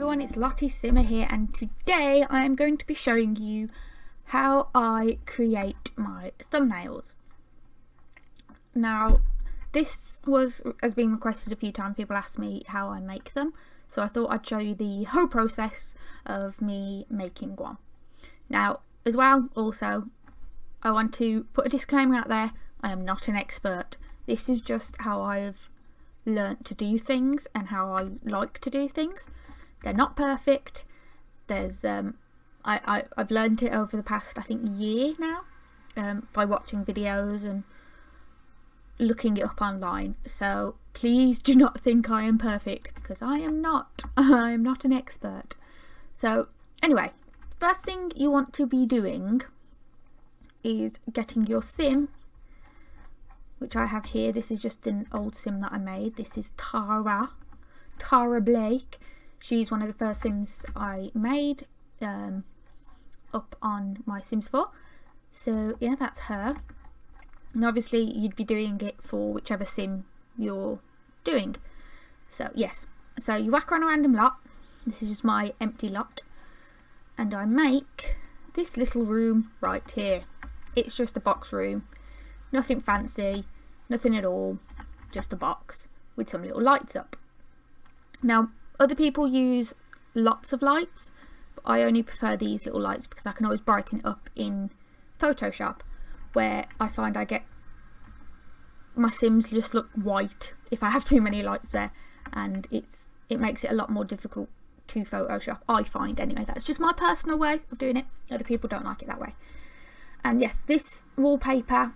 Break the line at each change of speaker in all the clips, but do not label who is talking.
everyone, it's LottieSimmer here, and today I am going to be showing you how I create my thumbnails. Now, this has been requested a few times. People ask me how I make them, so I thought I'd show you the whole process of me making one. Now, as well, also, I want to put a disclaimer out there. I am not an expert. This is just how I've learnt to do things and how I like to do things. They're not perfect. There's I've learned it over the past, I think, year now, by watching videos and looking it up online. So please do not think I am perfect, because I am not. I am not an expert. So anyway, first thing you want to be doing is getting your sim, which I have here. This is just an old sim that I made. This is Tara Blake. She's one of the first sims I made up on my Sims 4. So yeah, that's her. And obviously you'd be doing it for whichever sim you're doing. So yes, so you whack on a random lot. This is just my empty lot, and I make this little room right here. It's just a box room. Nothing fancy, nothing at all, just a box with some little lights up. Now, other people use lots of lights, but I only prefer these little lights because I can always brighten it up in Photoshop, where I find I get my sims just look white if I have too many lights there, and it makes it a lot more difficult to Photoshop, I find anyway. That's just my personal way of doing it. Other people don't like it that way. And yes, this wallpaper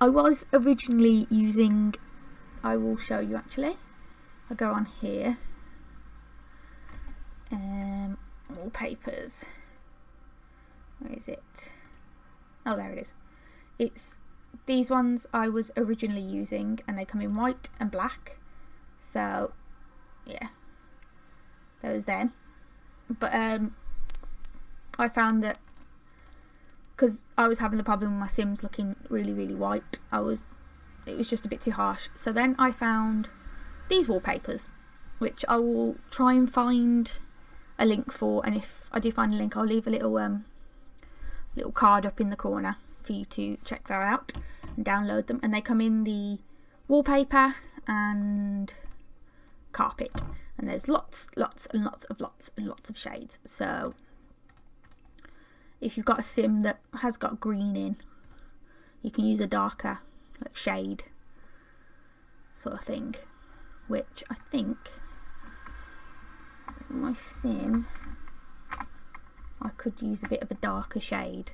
I was originally using, I will show you actually. I'll go on here, wallpapers, where is it? Oh, there it is. It's these ones I was originally using, and they come in white and black. So yeah, those then. But I found that because I was having the problem with my sims looking really white, it was just a bit too harsh. So then I found these wallpapers, which I will try and find a link for, and if I do find a link, I'll leave a little card up in the corner for you to check that out and download them. And they come in the wallpaper and carpet, and there's lots of shades. So if you've got a sim that has got green in, you can use a darker like shade sort of thing, which I think my sim, I could use a bit of a darker shade,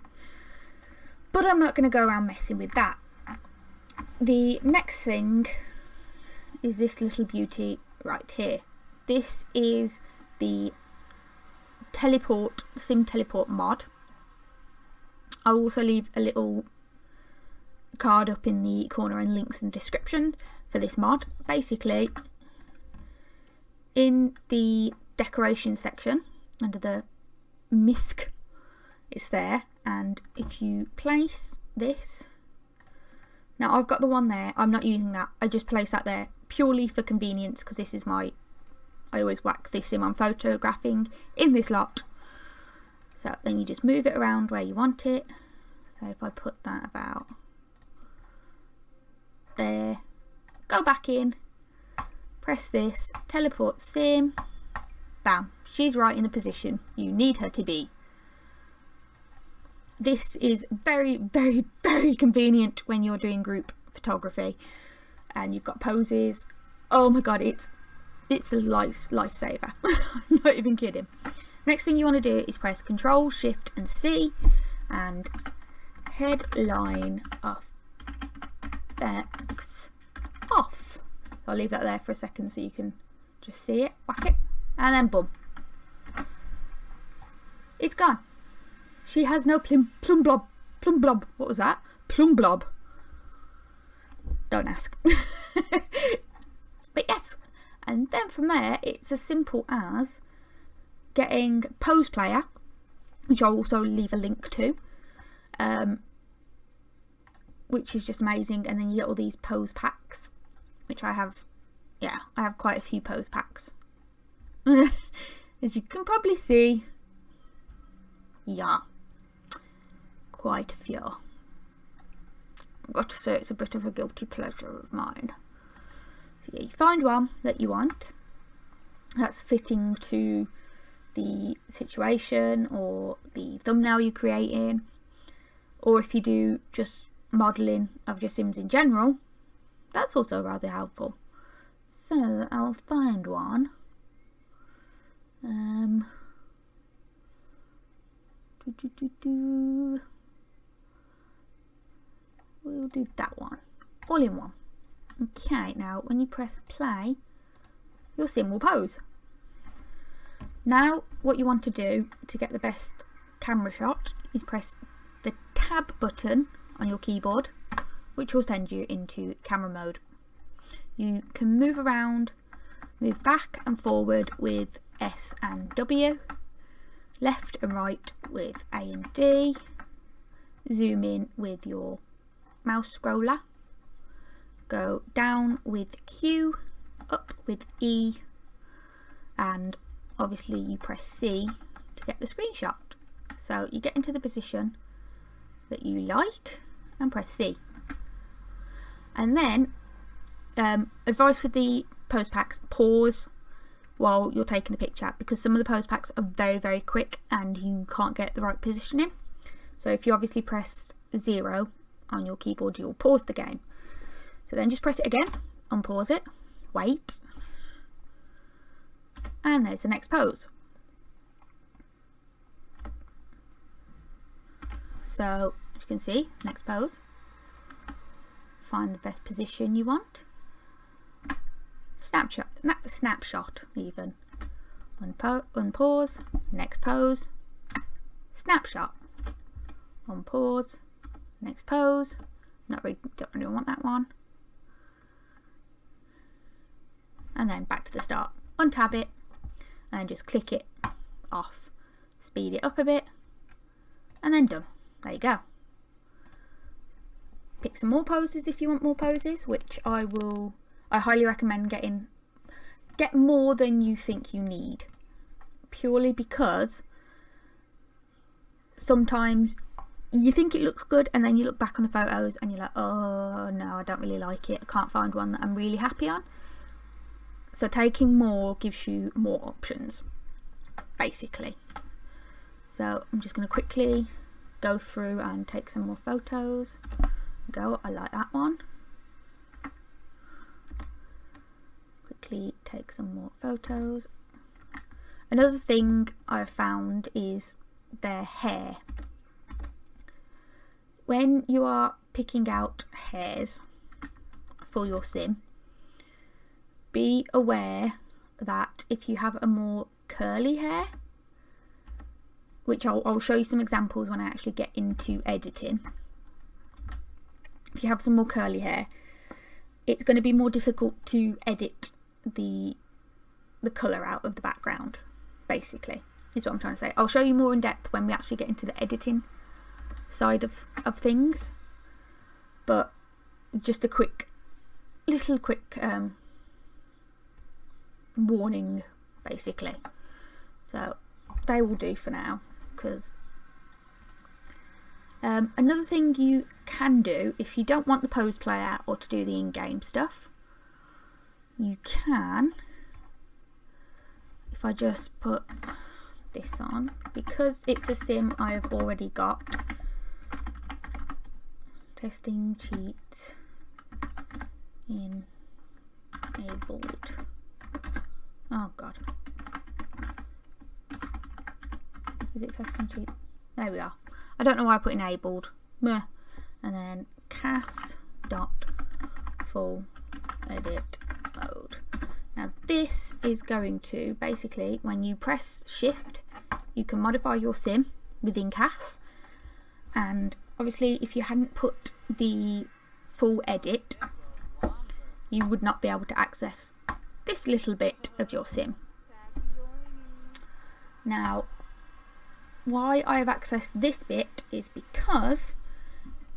but I'm not going to go around messing with that. The next thing is this little beauty right here. This is the sim teleport mod. I'll also leave a little card up in the corner and links in the description for this mod. Basically, in the decoration section under the misc, it's there, and if you place this, now I've got the one there, I'm not using that, I just place that there purely for convenience, because this is I always whack this sim I'm photographing in this lot. So then you just move it around where you want it. So if I put that about there, go back in, press this, teleport sim, bam, she's right in the position you need her to be. This is very convenient when you're doing group photography and you've got poses. Oh my god, it's a lifesaver. I'm not even kidding. Next thing you want to do is press Control, Shift and C, and headline effects off. So I'll leave that there for a second so you can just see it, whack it, and then boom, it's gone. She has no plum blob. What was that? Plum blob. Don't ask. But yes, and then from there it's as simple as getting Pose Player, which I'll also leave a link to, which is just amazing. And then you get all these pose packs, which I have, yeah, I have quite a few pose packs. as you can probably see, yeah, quite a few. I've got to say it's a bit of a guilty pleasure of mine. So yeah, you find one that you want that's fitting to the situation or the thumbnail you're creating, or if you do just modelling of your Sims in general, that's also rather helpful. So I'll find one. We'll do that one, all in one. Okay, now when you press play, your sim will pose. Now what you want to do to get the best camera shot is press the tab button on your keyboard, which will send you into camera mode. You can move around, move back and forward with S and W, left and right with A and D, zoom in with your mouse scroller, go down with Q, up with E, and obviously you press C to get the screenshot. So you get into the position that you like and press C. And then advice with the pose packs, pause while you're taking the picture, because some of the pose packs are very quick and you can't get the right positioning. So if you obviously press 0 on your keyboard, you'll pause the game. So then just press it again, unpause it, wait, and there's the next pose. So as you can see, next pose, find the best position you want, snapshot even, unpause, next pose, snapshot, unpause, next pose, don't really want that one, and then back to the start, untab it, and then just click it off, speed it up a bit, and then done. There you go. Pick some more poses if you want more poses, which I highly recommend get more than you think you need, purely because sometimes you think it looks good and then you look back on the photos and you're like, oh no, I don't really like it, I can't find one that I'm really happy on. So taking more gives you more options, basically. So I'm just going to quickly go through and take some more photos. Go, I like that one. Quickly take some more photos. Another thing I've found is their hair. When you are picking out hairs for your sim, be aware that if you have a more curly hair, which I'll show you some examples when I actually get into editing. If you have some more curly hair, it's going to be more difficult to edit the colour out of the background, basically, is what I'm trying to say. I'll show you more in depth when we actually get into the editing side of things, but just a quick warning, basically. So they will do for now, because another thing you can do if you don't want the pose player or to do the in-game stuff, you can, if I just put this on, because it's a sim I've already got, testing cheats enabled. Oh god, is it testing cheat? There we are. I don't know why I put enabled. Meh. And then cas.full edit mode. Now this is going to basically, when you press shift, you can modify your sim within cas, and obviously if you hadn't put the full edit, you would not be able to access this little bit of your sim. Now why I have accessed this bit is because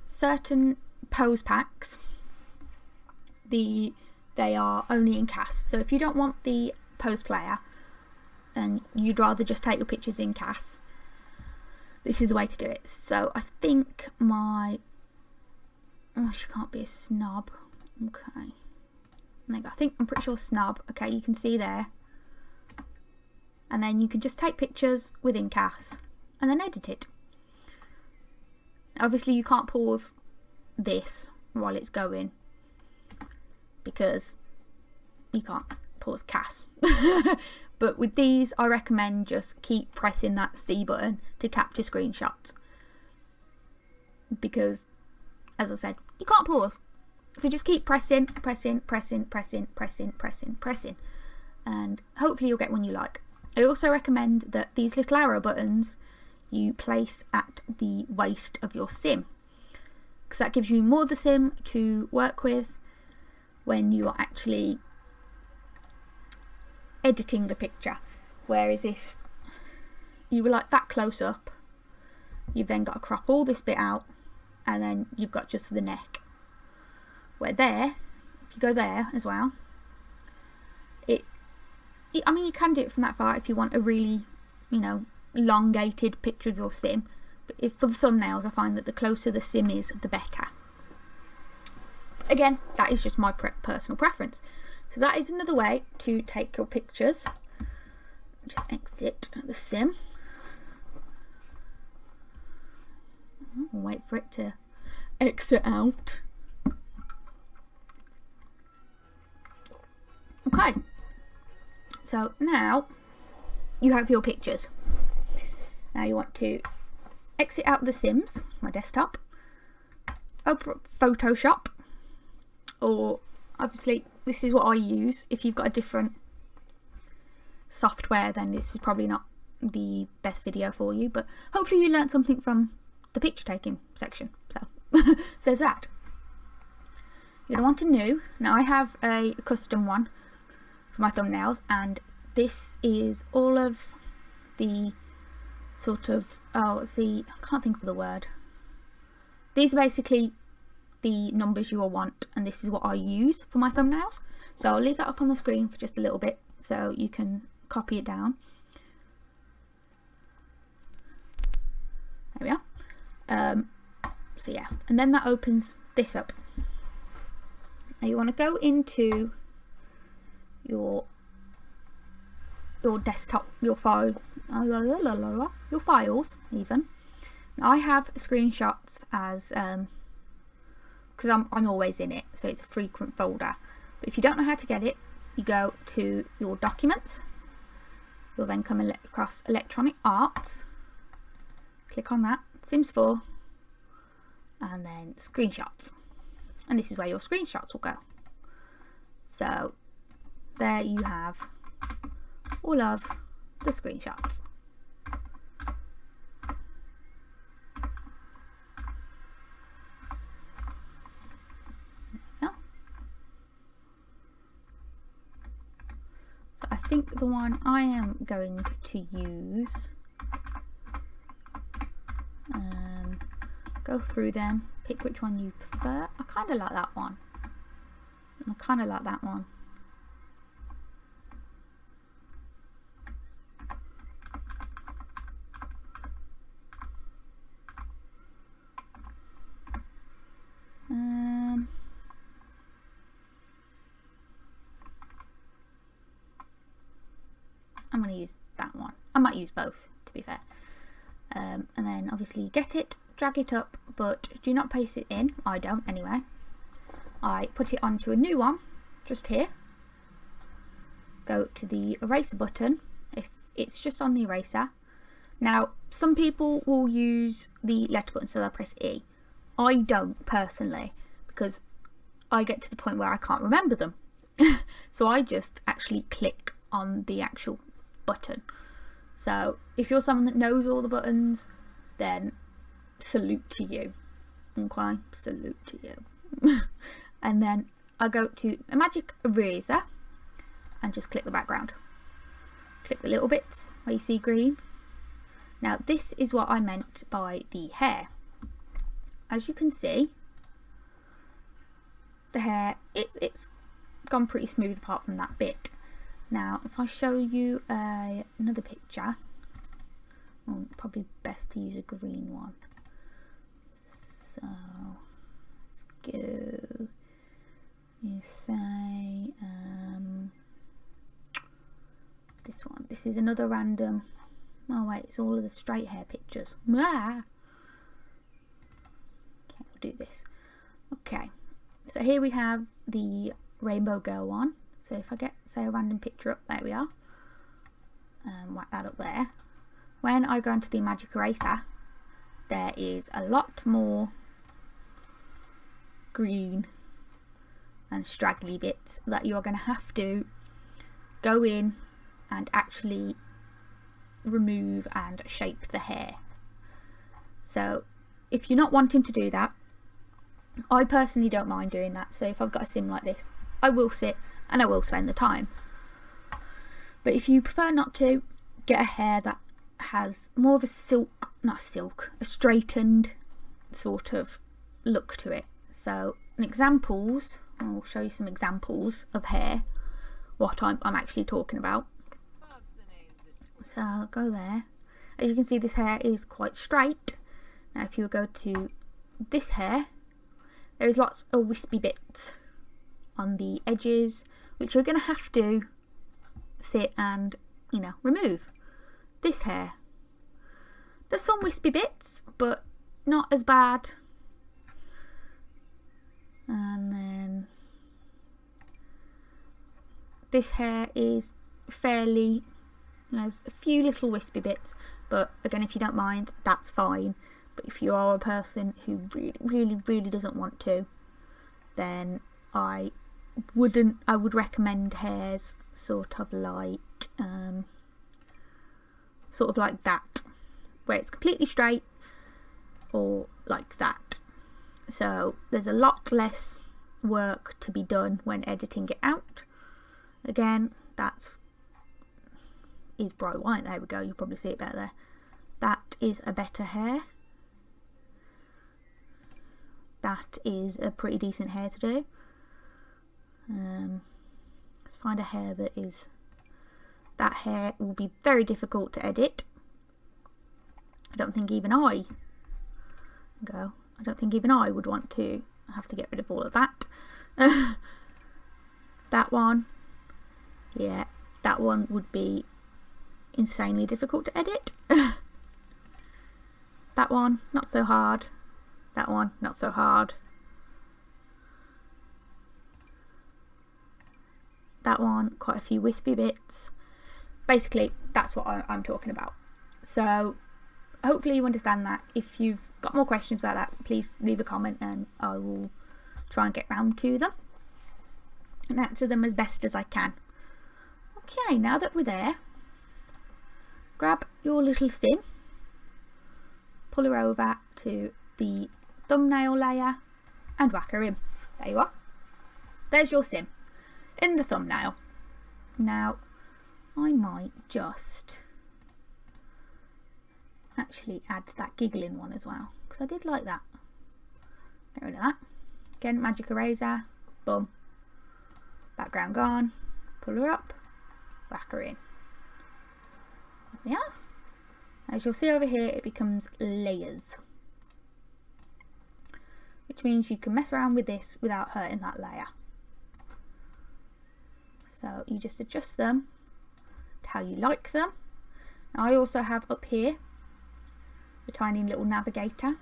certain pose packs, they are only in cast. So if you don't want the pose player, and you'd rather just take your pictures in CAS, this is the way to do it. So I think my... Oh, she can't be a snob. Okay. There you go. I'm pretty sure snob. Okay, you can see there. And then you can just take pictures within CAS and then edit it. Obviously you can't pause this while it's going because you can't pause CAS. But with these, I recommend just keep pressing that C button to capture screenshots, because as I said, you can't pause. So just keep pressing, and hopefully you'll get one you like. I also recommend that these little arrow buttons you place at the waist of your sim, because that gives you more of the sim to work with when you are actually editing the picture. Whereas if you were like that close up, you've then got to crop all this bit out, and then you've got just the neck. Where there, if you go there as well, I mean, you can do it from that far if you want a really, you know, elongated picture of your sim. But for the thumbnails, I find that the closer the sim is, the better. Again, that is just my personal preference. So that is another way to take your pictures. Just exit the sim. I'll wait for it to exit out. Okay. So now you have your pictures. Now you want to exit out the Sims, my desktop, open up Photoshop, or obviously this is what I use. If you've got a different software, then this is probably not the best video for you, but hopefully you learned something from the picture taking section. So there's that. You're going to want a new. Now I have a custom one for my thumbnails, and this is all of the sort of, I can't think of the word. These are basically the numbers you will want, and this is what I use for my thumbnails. So I'll leave that up on the screen for just a little bit so you can copy it down. There we are. So yeah, and then that opens this up. Now you want to go into your desktop, your file, your files even. Now I have screenshots as because I'm always in it, so it's a frequent folder. But if you don't know how to get it, you go to your documents. You'll then come across electronic arts, click on that, Sims 4, and then screenshots, and this is where your screenshots will go. So there you have all of the screenshots. Yeah. So I think the one I am going to use, go through them, pick which one you prefer. I kind of like that one. I kind of like that one. I'm going to use that one. I might use both, to be fair. And then obviously you get it, drag it up, but do not paste it in. I don't anyway. I put it onto a new one, just here. Go to the eraser button, if it's just on the eraser. Now, some people will use the letter button, so they'll press E. I don't personally, because I get to the point where I can't remember them. So I just actually click on the actual button. So if you're someone that knows all the buttons, then salute to you. Okay, salute to you. And then I go to a magic eraser and just click the background. Click the little bits where you see green. Now this is what I meant by the hair. As you can see, the hair, it's gone pretty smooth apart from that bit. Now if I show you another picture, well, probably best to use a green one. So let's go, you say this one. This is another random, oh wait, it's all of the straight hair pictures. Ah! Okay, we'll do this. Okay, so here we have the rainbow girl one. So if I get, say, a random picture up, there we are, whack that up there. When I go into the magic eraser, there is a lot more green and straggly bits that you're going to have to go in and actually remove and shape the hair. So if you're not wanting to do that, I personally don't mind doing that. So if I've got a sim like this, I will sit and I will spend the time. But if you prefer not to, get a hair that has more of a silk, not silk, a straightened sort of look to it. So examples, I'll show you some examples of hair, what I'm actually talking about. So I'll go there. As you can see, this hair is quite straight. Now if you go to this hair, there is lots of wispy bits on the edges, which you're going to have to sit and, you know, remove. This hair, there's some wispy bits, but not as bad. And then this hair is fairly, there's a few little wispy bits, but again, if you don't mind, that's fine. But if you are a person who really doesn't want to, then I would recommend hairs sort of like that, where it's completely straight, or like that. So there's a lot less work to be done when editing it out. Again, is bright white. There we go, you probably see it better there. That is a better hair. That is a pretty decent hair to do. Let's find a hair that is, that hair will be very difficult to edit. I don't think even I would want to have to get rid of all of that. That one, yeah, that one would be insanely difficult to edit. That one, not so hard. That one, not so hard. That one, quite a few wispy bits. Basically, that's what I'm talking about. So hopefully you understand that. If you've got more questions about that, please leave a comment and I will try and get round to them and answer them as best as I can. Okay, now that we're there, grab your little sim, pull her over to the thumbnail layer and whack her in. There you are. There's your sim in the thumbnail. Now I might just actually add that giggling one as well, because I did like that. Get rid of that. Again, magic eraser, boom, background gone, pull her up, whack her in. There we are. As you'll see over here, it becomes layers, which means you can mess around with this without hurting that layer. So you just adjust them to how you like them. Now I also have up here the tiny little navigator,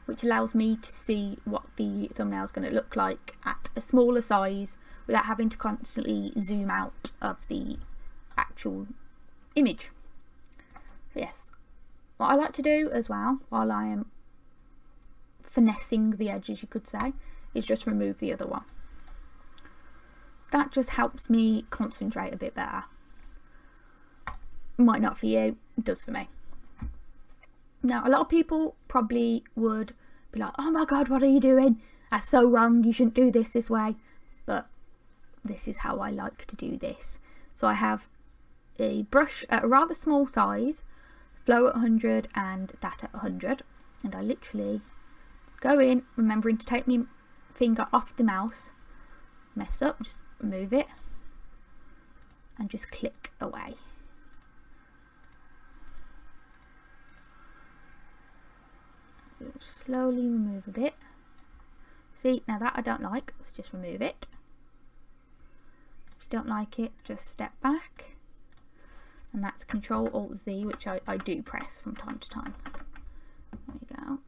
which allows me to see what the thumbnail is going to look like at a smaller size without having to constantly zoom out of the actual image. So yes, what I like to do as well while I am finessing the edges, you could say, is just remove the other one. That just helps me concentrate a bit better. Might not for you, it does for me. Now a lot of people probably would be like, oh my god, what are you doing? That's so wrong, you shouldn't do this way. But this is how I like to do this. So I have a brush at a rather small size, flow at 100 and that at 100, and I literally just go in, remembering to take my finger off the mouse, mess up, just move it, and just click away. Slowly remove a bit. See, now that I don't like, so just remove it. If you don't like it, just step back. And that's Control-Alt-Z, which I do press from time to time. There we go.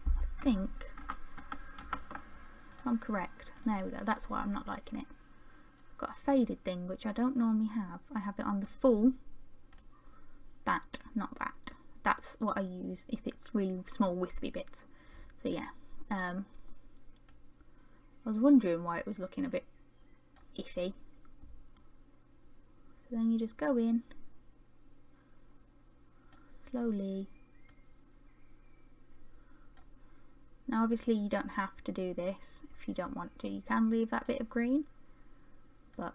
I think, if I'm correct, there we go, that's why I'm not liking it. I've got a faded thing, which I don't normally have. I have it on the full, that, not that. That's what I use if it's really small wispy bits. So yeah, I was wondering why it was looking a bit iffy. So then you just go in slowly. Now obviously you don't have to do this if you don't want to. You can leave that bit of green, but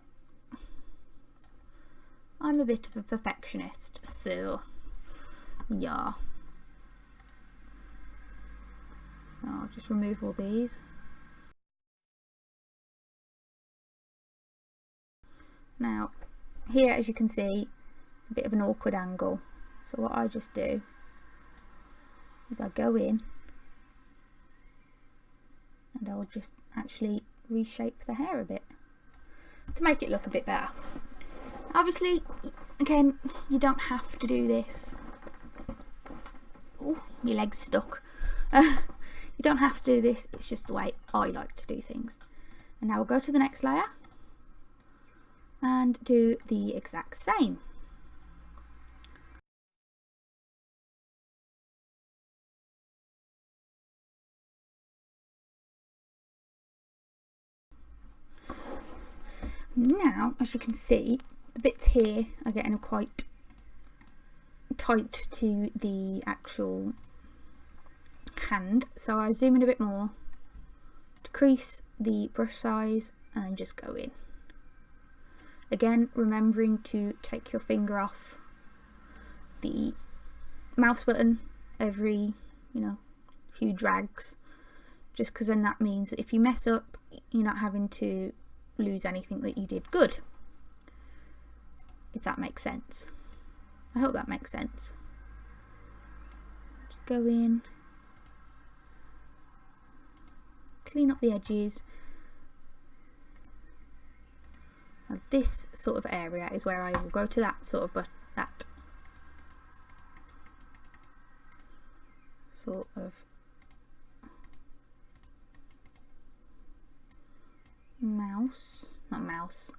I'm a bit of a perfectionist, so yeah. So I'll just remove all these. Now here, as you can see, it's a bit of an awkward angle, so what I just do is I go in and I'll just actually reshape the hair a bit to make it look a bit better. Obviously, again, you don't have to do this. Oh, my leg's stuck. You don't have to do this, it's just the way I like to do things. And now we'll go to the next layer and do the exact same. Now, as you can see, the bits here are getting quite tight to the actual hand, so I zoom in a bit more, decrease the brush size and just go in. Again, remembering to take your finger off the mouse button every, few drags, just because then that means that if you mess up, you're not having to lose anything that you did good, if that makes sense. I hope that makes sense. Just go in, clean up the edges. Now this sort of area is where I will go to that sort of not mouse,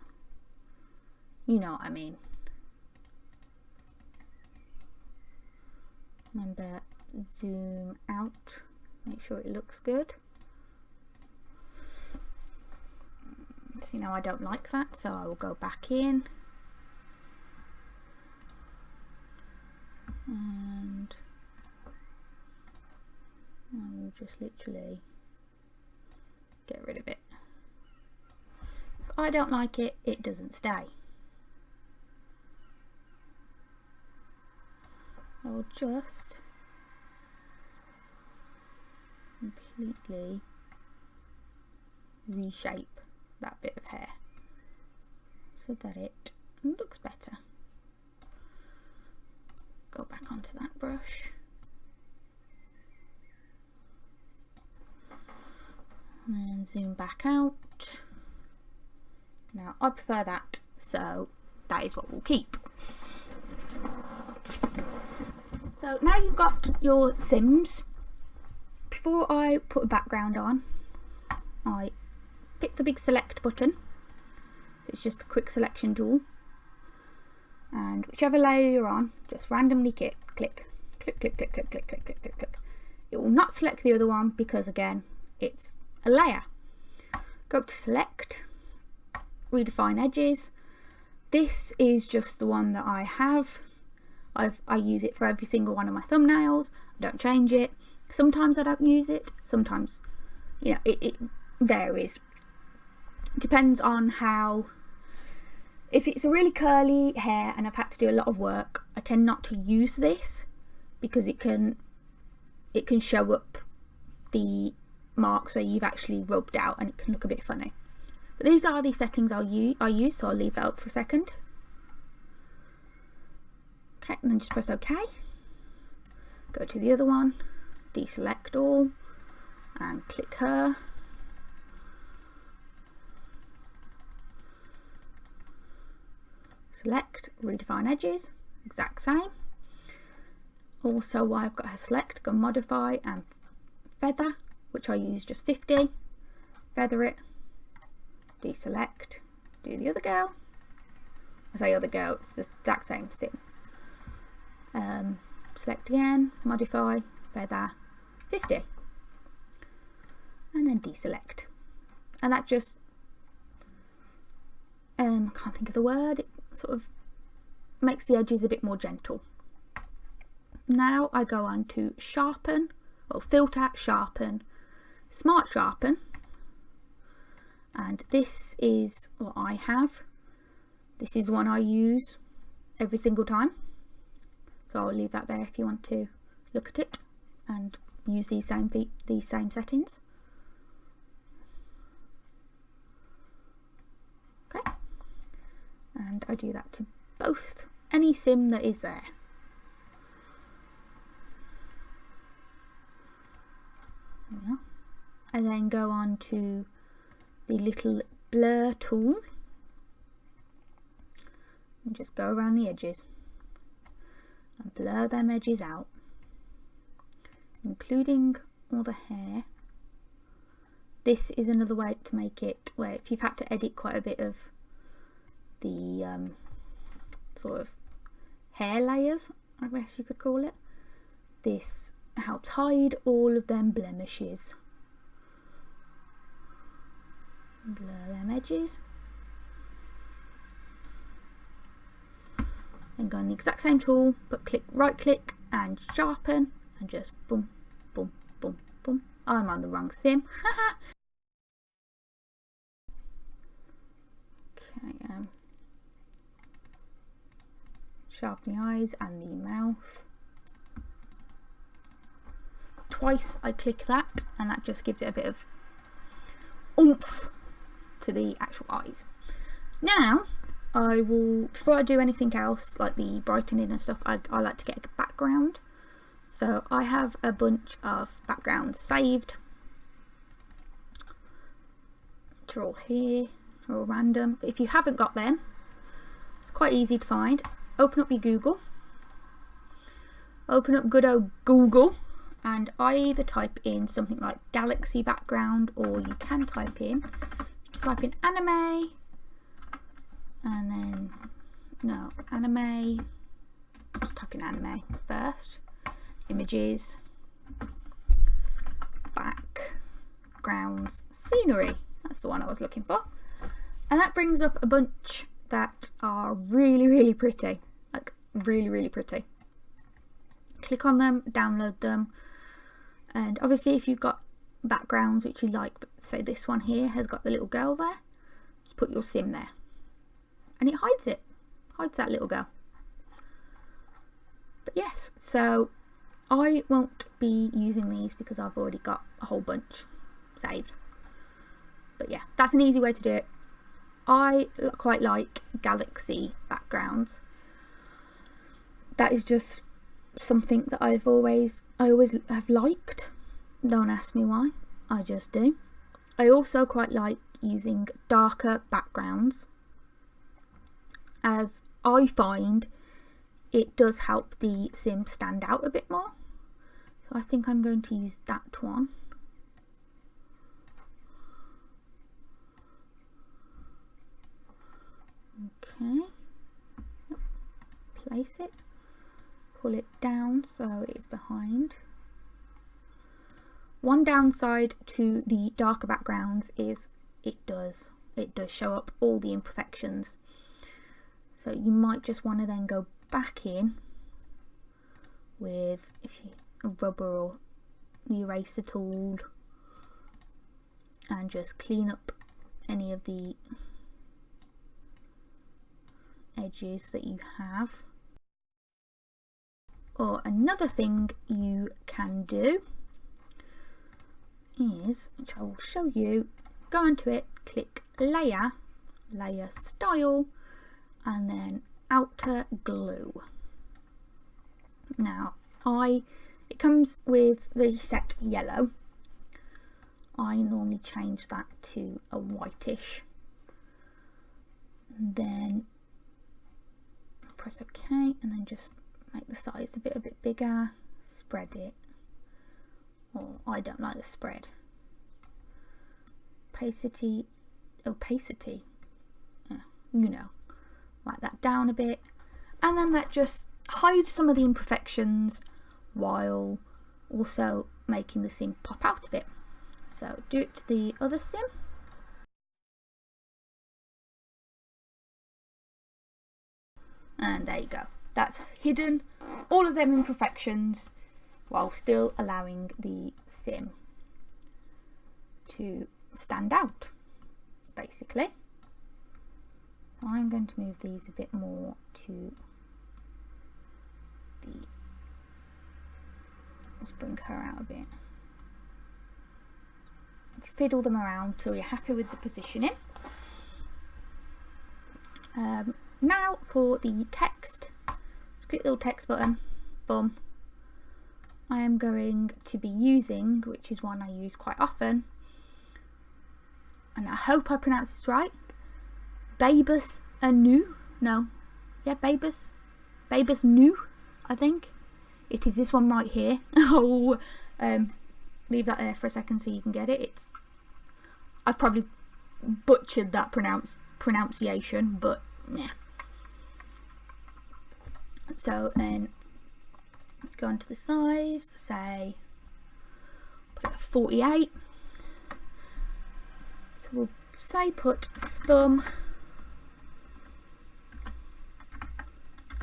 you know what I mean. Remember, zoom out, make sure it looks good. See, now I don't like that, so I will go back in and I will just literally get rid of it. If I don't like it, it doesn't stay. I'll just completely reshape that bit of hair so that it looks better. Go back onto that brush and then zoom back out. Now I prefer that, so that is what we'll keep. So now you've got your Sims, before I put a background on, I pick the big select button. So it's just a quick selection tool, and whichever layer you're on, just randomly click, click, click, click, click, click, click, click, click, click, click. It will not select the other one because again, it's a layer. Go to select, redefine edges. This is just the one that I have. I use it for every single one of my thumbnails. I don't change it. Sometimes I don't use it. Sometimes, it varies. It depends on how. If it's a really curly hair and I've had to do a lot of work, I tend not to use this because it can show up the marks where you've actually rubbed out and it can look a bit funny. But these are the settings I use, so I'll leave that up for a second. Okay, and then just press OK. Go to the other one, deselect all, and click her. Select, redefine edges, exact same. Also, while I've got her select, go modify and feather, which I use just 50. Feather it, deselect, do the other girl. I say other girl, it's the exact same thing. Select again, modify, feather, 50. And then deselect. And that just, I can't think of the word, it sort of makes the edges a bit more gentle. Now I go on to sharpen, or filter, sharpen, smart sharpen, and this is what I have. This is one I use every single time, so I'll leave that there if you want to look at it and use these same settings. Okay, and I do that to both, any sim that is there. I then go on to the little blur tool and just go around the edges and blur them edges out, including all the hair. This is another way to make it where if you've had to edit quite a bit of the sort of hair layers, I guess you could call it, this helps hide all of them blemishes. Blur them edges, and go on the exact same tool, but right click and sharpen, and just boom, boom, boom, boom. I'm on the wrong sim. Okay, sharpen the eyes and the mouth. Twice I click that, and that just gives it a bit of oomph to the actual eyes. Now I will, before I do anything else like the brightening and stuff, I like to get a background. So I have a bunch of backgrounds saved. They're all here, they're all random. But if you haven't got them, it's quite easy to find. Open up your Google, open up good old Google, and I either type in something like galaxy background, or you can type in, just type in anime, and then, no, anime, just type in anime first, images, backgrounds, scenery, that's the one I was looking for, and that brings up a bunch that are really pretty, like really pretty. Click on them, download them. And obviously if you've got backgrounds which you like, say this one here has got the little girl there, just put your sim there and it hides that little girl. But yes, so I won't be using these because I've already got a whole bunch saved. But yeah, that's an easy way to do it. I quite like galaxy backgrounds. That is just something that I always have liked. Don't ask me why, I just do. I also quite like using darker backgrounds, as I find it does help the sim stand out a bit more. So I think I'm going to use that one. Okay, place it, pull it down so it's behind. One downside to the darker backgrounds is it does show up all the imperfections, so you might just want to then go back in with a rubber or the eraser tool and just clean up any of the edges that you have. Or another thing you can do is, which I will show you, go into it, click layer, layer style, and then outer glue. Now it comes with the set yellow. I normally change that to a whitish. And then press OK, and then just make the size of it a bit bigger, spread it. Oh, I don't like the spread. Opacity, yeah, you know, write that down a bit, and then that just hides some of the imperfections while also making the sim pop out a bit. So do it to the other sim. And there you go. That's hidden all of them imperfections while still allowing the sim to stand out, basically. So I'm going to move these a bit more to the, let's bring her out a bit. Fiddle them around till you're happy with the positioning. Now for the text, click the little text button, boom. I am going to be using, which is one I use quite often, and I hope I pronounce this right, Babus Anu, no, yeah, Babus Nu, I think. It is this one right here. Oh, leave that there for a second so you can get it. I've probably butchered that pronunciation, but yeah. So then go into the size, say put it at 48. So we'll say put thumb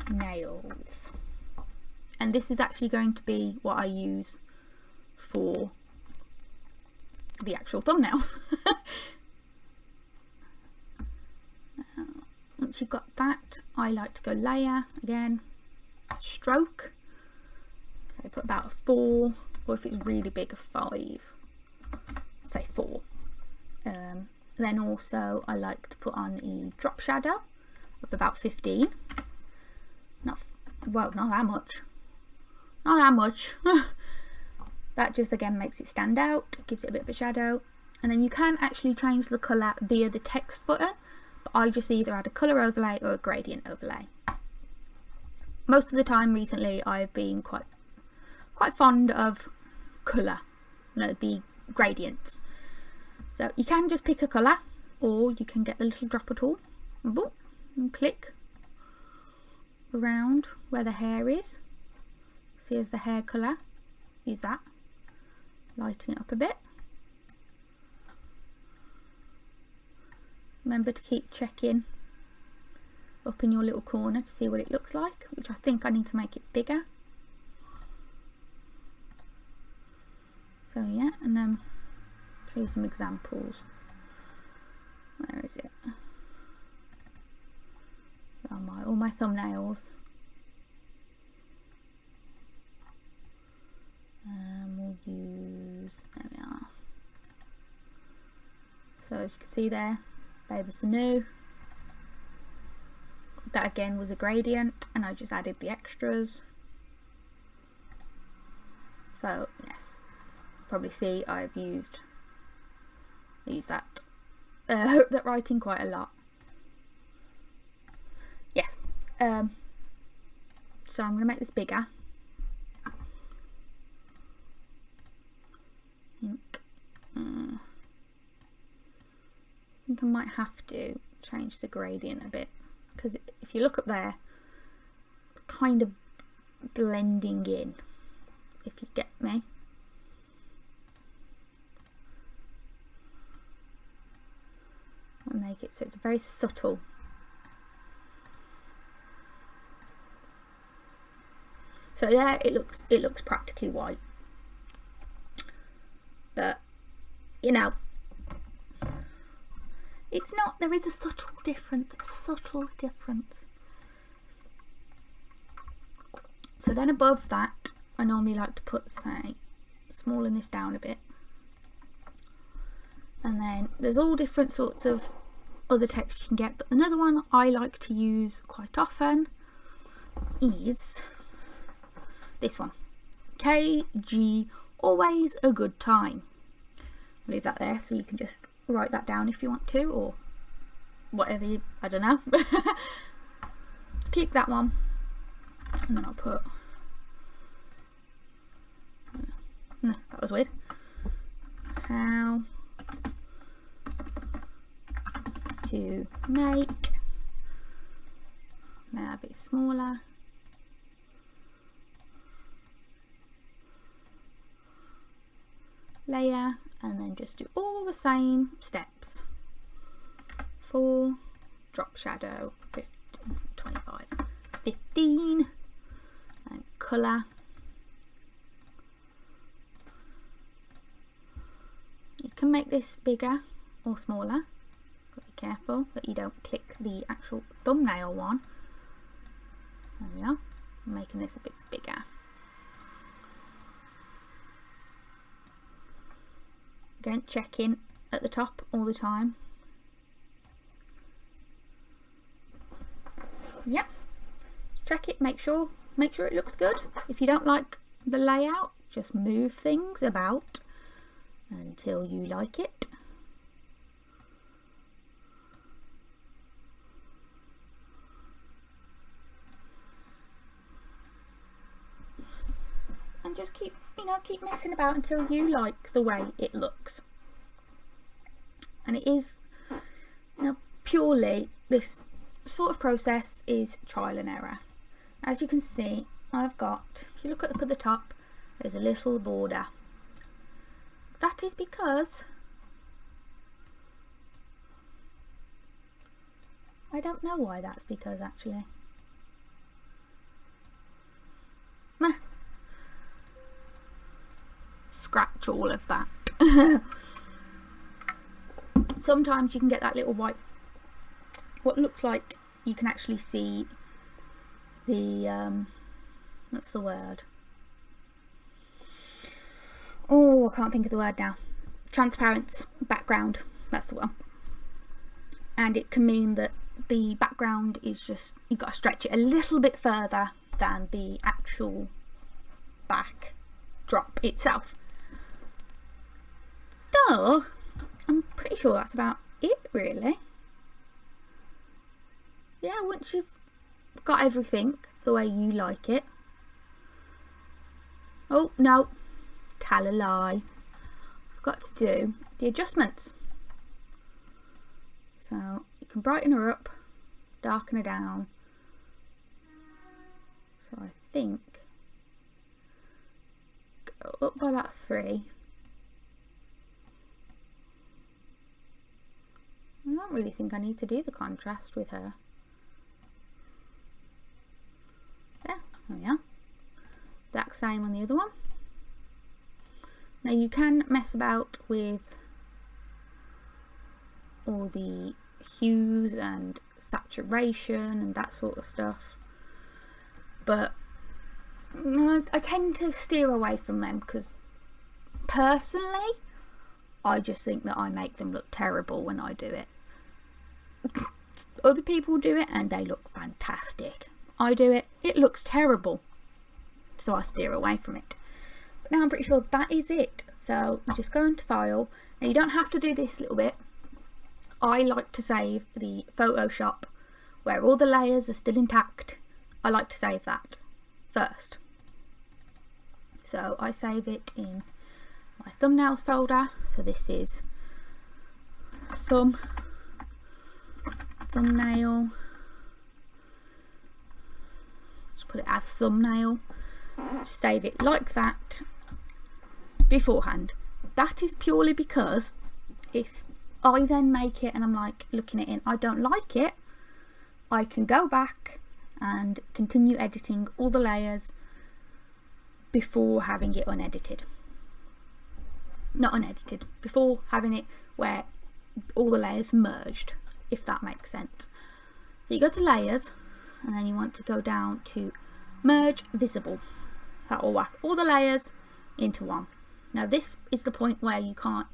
nails, and this is actually going to be what I use for the actual thumbnail. Now, once you've got that, I like to go layer again, stroke, so put about a 4, or if it's really big, a 5, say 4. Then also I like to put on a drop shadow of about 15. Not that much. Not that much. That just again makes it stand out, gives it a bit of a shadow. And then you can actually change the colour via the text button, but I just either add a colour overlay or a gradient overlay. Most of the time recently I've been quite fond of colour, the gradients. So you can just pick a colour, or you can get the little dropper tool and click around where the hair is. See, as the hair colour, use that, lighten it up a bit. Remember to keep checking up in your little corner to see what it looks like, which I think I need to make it bigger. So yeah, and then show you some examples. Where is it? So all my thumbnails. We'll use, there we are. So as you can see there, Babus Anu. That again was a gradient, and I just added the extras. So yes, probably see I've used that that writing quite a lot. Yes. So I'm going to make this bigger. I think I might have to change the gradient a bit, because if you look up there, it's kind of blending in, if you get me. I'll make it so it's very subtle. So there it looks practically white. But you know, it's not, there is a subtle difference, So then above that, I normally like to put, say, smallen this down a bit. And then there's all different sorts of other texts you can get, but another one I like to use quite often is this one, KG, always a good time. I'll leave that there so you can just write that down if you want to, or whatever you, I don't know. Click that one, and then I'll put, no, that was weird, how to make, maybe a bit smaller, layer, and then just do all the same steps for drop shadow 15, 25, 15, and colour. You can make this bigger or smaller. Be careful that you don't click the actual thumbnail one. There we are. I'm making this a bit bigger. Again, check in at the top all the time. Yep. Check it, make sure it looks good. If you don't like the layout, just move things about until you like it. And just keep messing about until you like the way it looks. And it is, purely, this sort of process is trial and error. As you can see, I've got, if you look up at the top, there's a little border. That is because I don't know why that's because actually. Meh. Scratch all of that. Sometimes you can get that little white, what looks like you can actually see the what's the word, oh, I can't think of the word now, transparent background, that's the one. And it can mean that the background is just, you've got to stretch it a little bit further than the actual backdrop itself. So I'm pretty sure that's about it, really. Yeah, once you've got everything the way you like it. Oh no, tell a lie. I've got to do the adjustments. So you can brighten her up, darken her down. So I think go up by about 3. I don't really think I need to do the contrast with her. There we are. Exact same on the other one. Now you can mess about with all the hues and saturation and that sort of stuff, but I tend to steer away from them because personally I just think that I make them look terrible when I do it. Other people do it and they look fantastic. I do it, it looks terrible, so I steer away from it. But now I'm pretty sure that is it. So you just go into File. Now you don't have to do this little bit. I like to save the Photoshop where all the layers are still intact. I like to save that first. So I save it in my thumbnails folder. So this is thumbnail. Just put it as thumbnail. Just save it like that beforehand. That is purely because if I then make it and I'm like looking at it and I don't like it, I can go back and continue editing all the layers before having it unedited. Not unedited, before having it where all the layers merged, if that makes sense. So you go to layers and then you want to go down to merge visible. That will whack all the layers into one. Now this is the point where you can't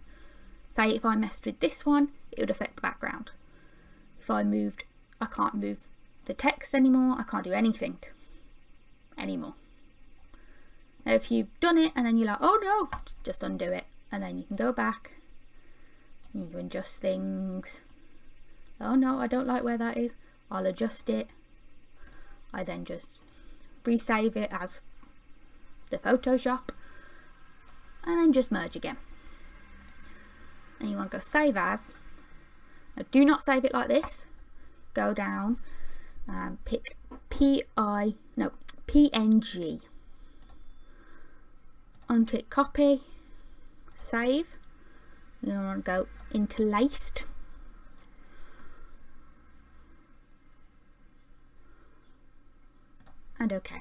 Say if I messed with this one, it would affect the background. If I moved, I can't move the text anymore, I can't do anything anymore. Now if you've done it and then you're like, oh no, just undo it, and then you can go back and you can adjust things. Oh no, I don't like where that is, I'll adjust it. I then just resave it as the Photoshop and then just merge again. And you want to go save as. Now do not save it like this. Go down and pick PNG. Untick copy, save. You want to go interlaced. And OK.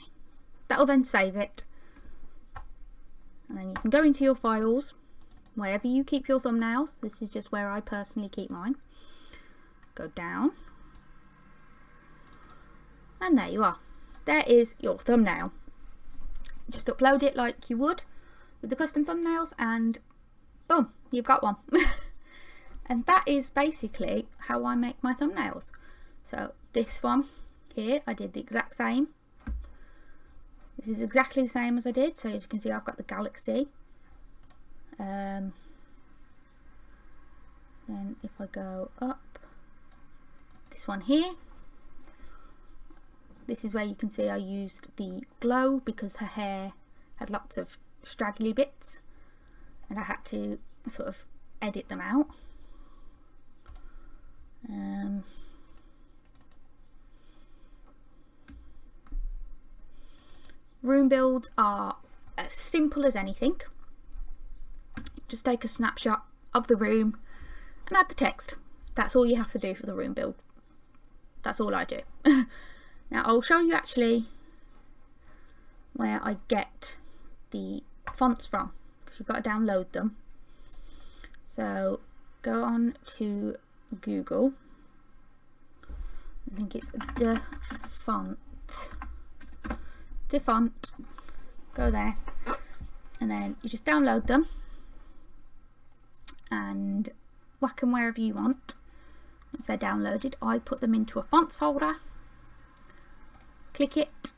That'll then save it. And then you can go into your files, wherever you keep your thumbnails. This is just where I personally keep mine. Go down. And there you are. There is your thumbnail. Just upload it like you would with the custom thumbnails and boom, you've got one. And that is basically how I make my thumbnails. So this one here, I did the exact same. This is exactly the same as I did. So as you can see, I've got the galaxy. Then if I go up, this one here, this is where you can see I used the glow because her hair had lots of straggly bits and I had to sort of edit them out. Room builds are as simple as anything. Just take a snapshot of the room and add the text. That's all you have to do for the room build. That's all I do. Now I'll show you actually where I get the fonts from, because you've got to download them. So go on to Google. I think it's DeFont. Go there and then you just download them and whack them wherever you want. Once they're downloaded, I put them into a fonts folder, click it,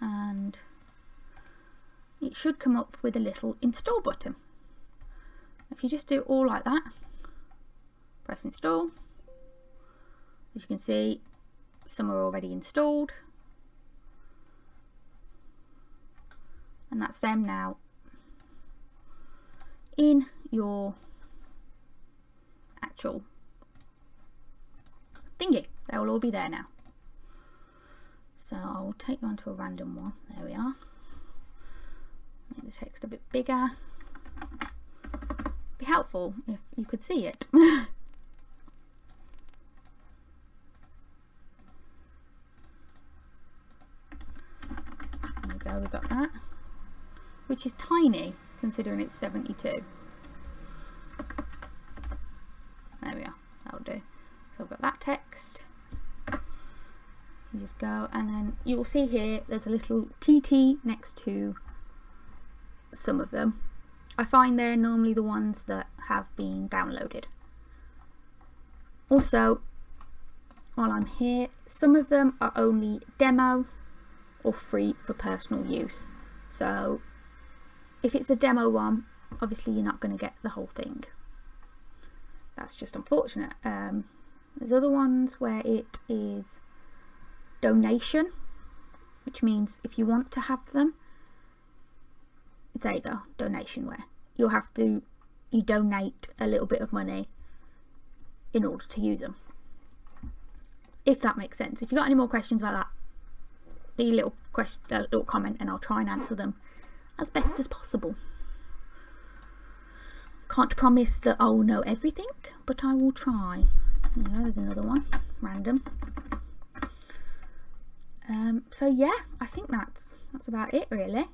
and it should come up with a little install button. If you just do it all like that, press install, as you can see some are already installed, and that's them now in your actual thingy. They will all be there now. So I will take you onto a random one. There we are. Make the text a bit bigger. Be helpful if you could see it. There we go, we've got that. Which is tiny considering it's 72. There we are, that'll do. So I've got that text. You just go and then you will see here there's a little TT next to some of them. I find they're normally the ones that have been downloaded. Also, while I'm here, some of them are only demo or free for personal use. So if it's a demo one, obviously you're not going to get the whole thing. That's just unfortunate. There's other ones where it is donation, which means if you want to have them, there you go, donation, where you donate a little bit of money in order to use them, if that makes sense. If you've got any more questions about that, leave a little comment and I'll try and answer them as best as possible. Can't promise that I'll know everything, but I will try. Yeah, there's another one, random. So yeah, I think that's about it really.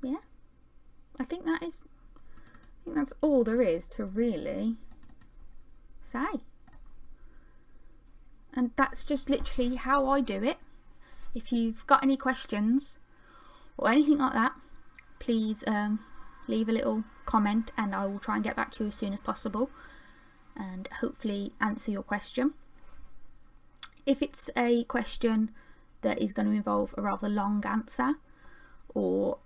Yeah, I think that's all there is to really say. And that's just literally how I do it. If you've got any questions or anything like that, please leave a little comment and I will try and get back to you as soon as possible and hopefully answer your question. If it's a question that is going to involve a rather long answer or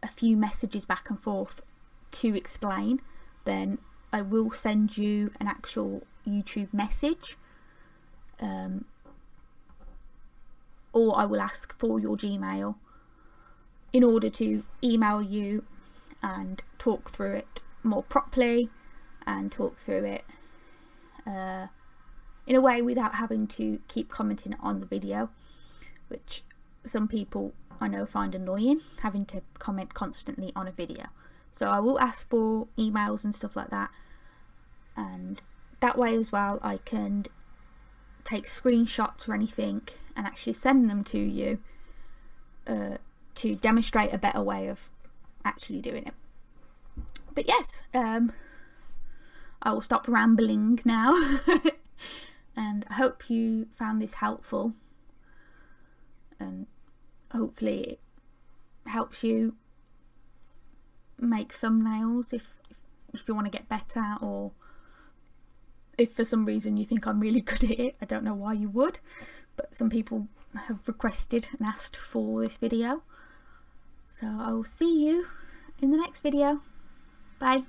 a few messages back and forth to explain, then I will send you an actual YouTube message, or I will ask for your Gmail in order to email you and talk through it more properly and talk through it in a way without having to keep commenting on the video, which some people I know find annoying, having to comment constantly on a video. So I will ask for emails and stuff like that, and that way as well I can take screenshots or anything and actually send them to you to demonstrate a better way of actually doing it. But yes, I will stop rambling now and I hope you found this helpful, and hopefully it helps you make thumbnails if you want to get better, or if for some reason you think I'm really good at it. I don't know why you would, but some people have requested and asked for this video. So I will see you in the next video. Bye.